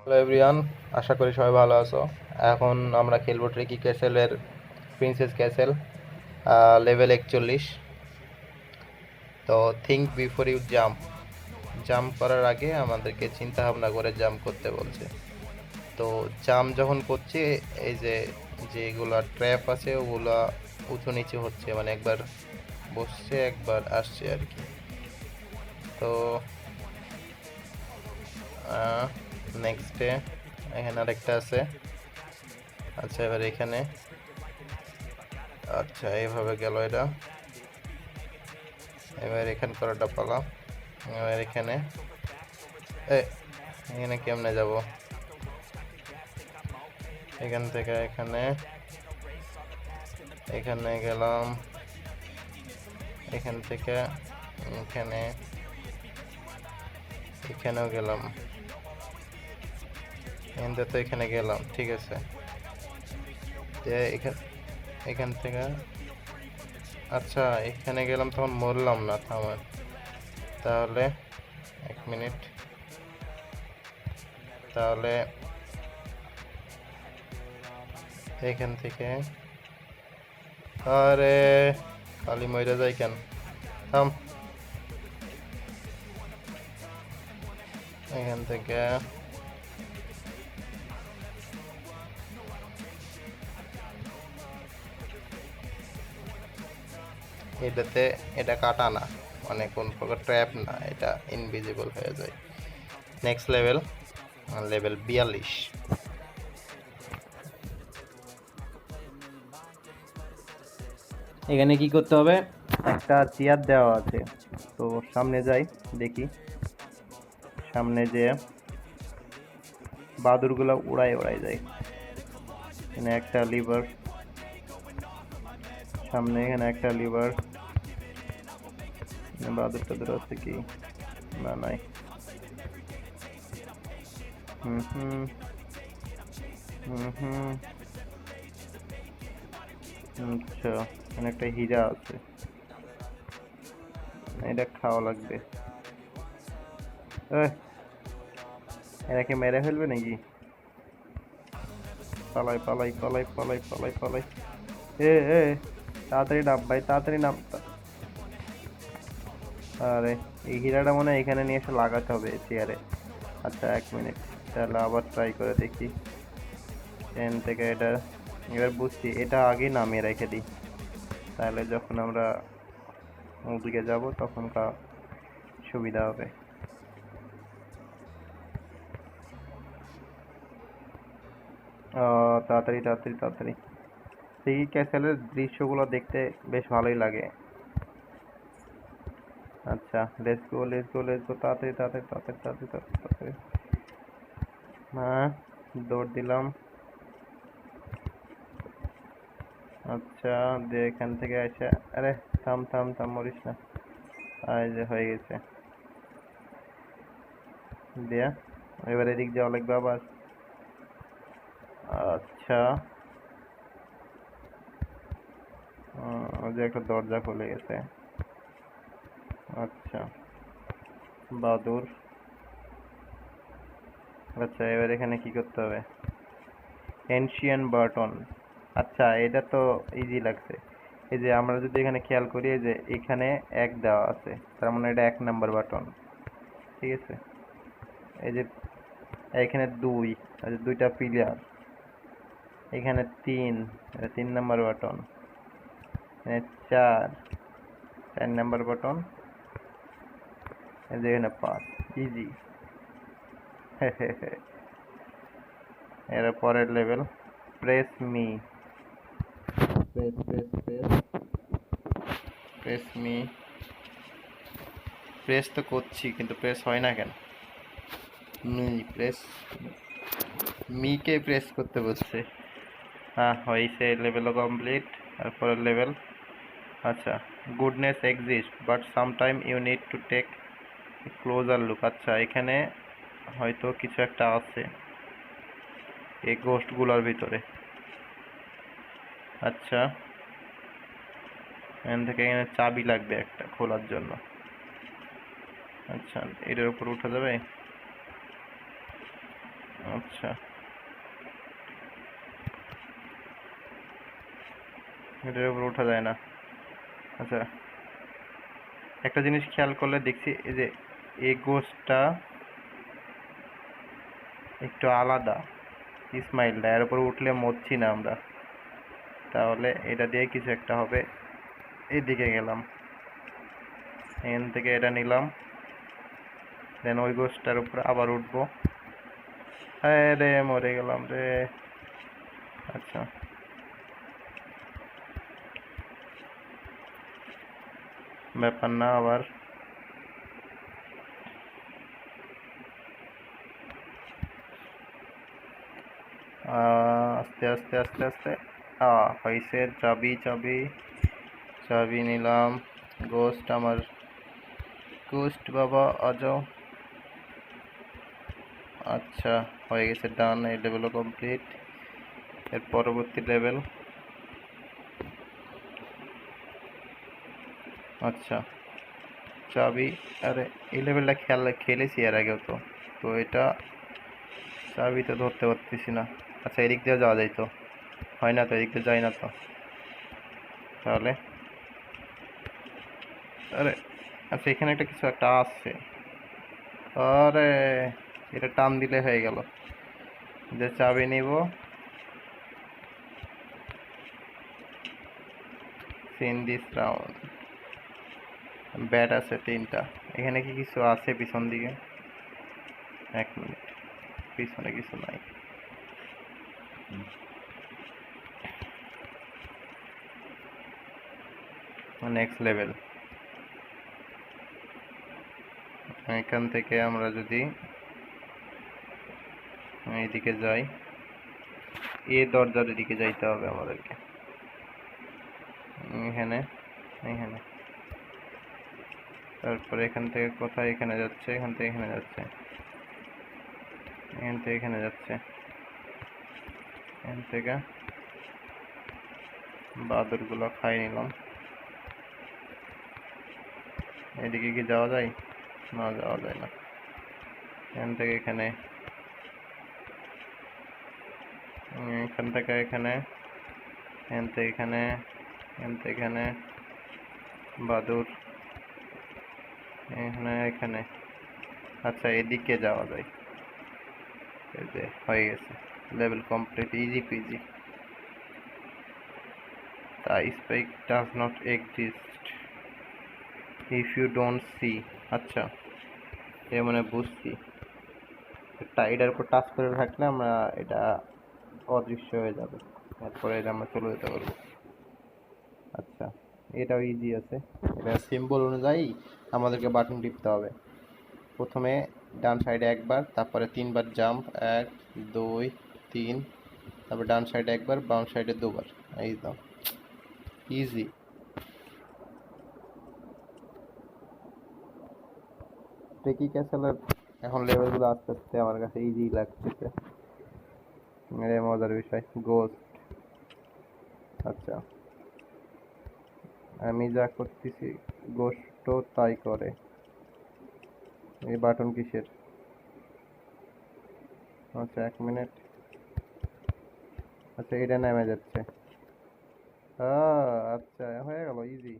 Hello everyone, আশা করি সবাই ভালো আছো। এখন আমরা খেলবো ট্রিকি ক্যাসেলের প্রিন্সেস ক্যাসেল লেভেল 41। তো think before you jump, jump করার আগে আমাদেরকে চিন্তা ভাবনা করে জাম্প করতে বলছে। তো জাম্প যখন করছি, এই যে যেগুলা ট্র্যাপ আছে ওগুলা উঁচু নিচু হচ্ছে, মানে একবার বসছে একবার আসছে আর কি। তো নেক্সটে এখানে আরেকটা আছে। আচ্ছা, এবার এখানে, আচ্ছা এইভাবে গেল এটা। এবার এখান করাটা পালা। এবার এখানে এখানে কেমনে যাব? এখান থেকে এখানে, এখানে গেলাম, এখান থেকে এখানে, এখানেও গেলাম, এখান থেকে তো এখানে গেলাম, ঠিক আছে। এখান এখান থেকে, আচ্ছা এখানে গেলাম তখন মরলাম না, থামার। তাহলে 1 মিনিট, তাহলে এখান থেকে, আরে খালি মরে যাই কেন? থাম। এখান থেকে এটাতে, এটা কাটা না, মানে কোন প্রকার ট্র্যাপ না, এটা ইনভিজিবল হয়ে যায়। Next level, level 42। এখানে কি করতে হবে? একটা চেয়ার দেওয়া আছে, তো সামনে যাই, দেখি সামনে যে বাদুরগুলো উড়াই উড়াই যায়। এখানে একটা লিভার, সামনে এখানে একটা লিভার। বাদুর টাদুর আছে কি? না, নাই। হুম হুম হুম হুম। আচ্ছা, এখানে একটা হীরা আছে, এটা খাওয়া লাগবে। এটাকে মেরে ফেলবে নাকি? পালাই পালাই পালাই পালাই পালাই পালাই। এ এ তাড়াতাড়ি নাম ভাই, তাড়াতাড়ি নাম। আরে এই হীরাটা মনে হয় এখানে নিয়ে এসে লাগাতে হবে চেয়ারে। আচ্ছা 1 মিনিট, তাহলে আবার ট্রাই করে দেখি। ট্রেন থেকে এটা, এবার বুঝছি, এটা আগেই নামিয়ে রেখে দিই, তাহলে যখন আমরা ওদিকে যাব তখন সুবিধা হবে। তাড়াতাড়ি তাড়াতাড়ি তাড়াতাড়ি। সেই ক্যাসেলের দৃশ্যগুলো দেখতে বেশ ভালোই লাগে। আচ্ছা, let's go let's go let's go, তাড়াতাড়ি তাড়াতাড়ি তাড়াতাড়ি তাড়াতাড়ি তাড়াতাড়ি তাড়াতাড়ি। হ্যাঁ, দৌড় দিলাম। আচ্ছা, যে এখান থেকে এসে, আরে থাম থাম থাম, মরিস না। এই যে হয়ে গেছে, দিয়া এবার এদিক যাওয়া লাগবে আবার। আচ্ছা, ওই যে একটা দরজা খুলে গেছে। আচ্ছা, বাদুর। আচ্ছা, এবার এখানে কি করতে হবে? Ancient button. আচ্ছা, এটা তো ইজি লাগছে। এই যে আমরা যদি এখানে খেয়াল করি, এই যে এখানে 1 দেওয়া আছে, তার মানে এটা 1 নাম্বার বাটন, ঠিক আছে। এই যে এখানে 2, আচ্ছা 2টা পিলার। এখানে 3, এটা 3 নাম্বার বাটন। এখানে 4, 4 নাম্বার বাটন। এই যে এখানে 5, ইজি। এর পরের level, press me, press press press press me. Press তো করছি কিন্তু প্রেস হয় না কেন? মি প্রেস, মিকে প্রেস করতে বলছে। হ্যাঁ হয়েছে, লেভেলও কমপ্লিট। তারপরের লেভেল, আচ্ছা, goodness exist but sometime you need to take closer look. আচ্ছা, এখানে হয়তো কিছু একটা আছে এই গোস্টগুলোর ভিতরে। আচ্ছা, এখান থেকে এখানে চাবি লাগবে একটা খোলার জন্য। আচ্ছা, এটার উপর উঠা যাবে? আচ্ছা, এটার উপর ওঠা যায় না। আচ্ছা, একটা জিনিস খেয়াল করলে দেখছি এই যে এই গোছটা একটু আলাদা, ইসমাইলটা এর উপর উঠলে মরছি না আমরা। তাহলে এটা দিয়ে কিছু একটা হবে। এদিকে গেলাম, এখান থেকে এটা নিলাম, দেন ওই গোছটার উপরে আবার উঠবো। হ্যাঁ রে, মরে গেলাম রে। আচ্ছা, ব্যাপার না। আবার আস্তে আস্তে আস্তে আস্তে হয়েছে। চাবি চাবি চাবি নিলাম। গোস্ট আমার, গোস্ট বাবা আ যাও। আচ্ছা, হয়ে গেছে, ডান। এই লেভেলও কমপ্লিট। এর পরবর্তী লেভেল। আচ্ছা, চাবি। আরে এই লেভেলটা খেলেছি এর আগেও তো। তো এটা চাবি তো ধরতে পারতেছি না। আচ্ছা, এদিক দিয়ে যাওয়া যায় তো? হয় না তো, এদিক দিয়ে যায় না তো। তাহলে আরে আচ্ছা, এখানে একটা কিছু একটা আছে। আরে এটা টান দিলে হয়ে গেল। যে চাবি নিব, সিন দিস রাউন্ড। ব্যাট আছে 3টা। এখানে কি কিছু আছে পিছন দিকে? এক মিনিট, পিছনে কিছু নাই। Next level. এখান থেকে আমরা যদি এইদিকে যাই, এই দরজার দিকে যাইতে হবে আমাদেরকে। এখানে, এখানে, তারপরে এখান থেকে কোথায়? এখানে যাচ্ছে, এখান থেকে এখানে যাচ্ছে, এখান থেকে এখানে যাচ্ছে, এখান থেকে বাদুরগুলো খাই নিলাম। এদিকে কি যাওয়া যায়? না, যাওয়া যায় না। এখান থেকে এখানে, এখান থেকে এখানে, এখান থেকে এখানে, এখান থেকে এখানে বাদুর, এখানে এখানে। আচ্ছা, এদিকে যাওয়া যায়। এই যে হয়ে গেছে, level complete, easy PG. The spike does not exist if you don't see. আচ্ছা, এ মানে বুঝছি। এটার উপর টাচ করে থাকলে আমরা এটা অদৃশ্য হয়ে যাবে, তারপরে এটা আমরা চলে যেতে পারবো। আচ্ছা, এটাও ইজি আছে। এটা সিম্বল অনুযায়ী আমাদেরকে বাটন টিপতে হবে। প্রথমে ডান সাইডে একবার, তারপরে 3বার জাম্প, 1 2 3, তারপর ডান সাইডে একবার, বাম সাইডে 2বার। এই তো, ইজি। ট্রেকি ক্যাসেলের এখন লেভেলগুলো আস্তে আস্তে আমার কাছে ইজি লাগতেছে। মজার বিষয় গোস্ট। আচ্ছা, আমি যা করতেছি গোস্ট তাই করে। এই বাটন কিসের? আচ্ছা, 1 মিনিট। আচ্ছা, এটা নেমে যাচ্ছে। আচ্ছা, হয়ে গেল, ইজি।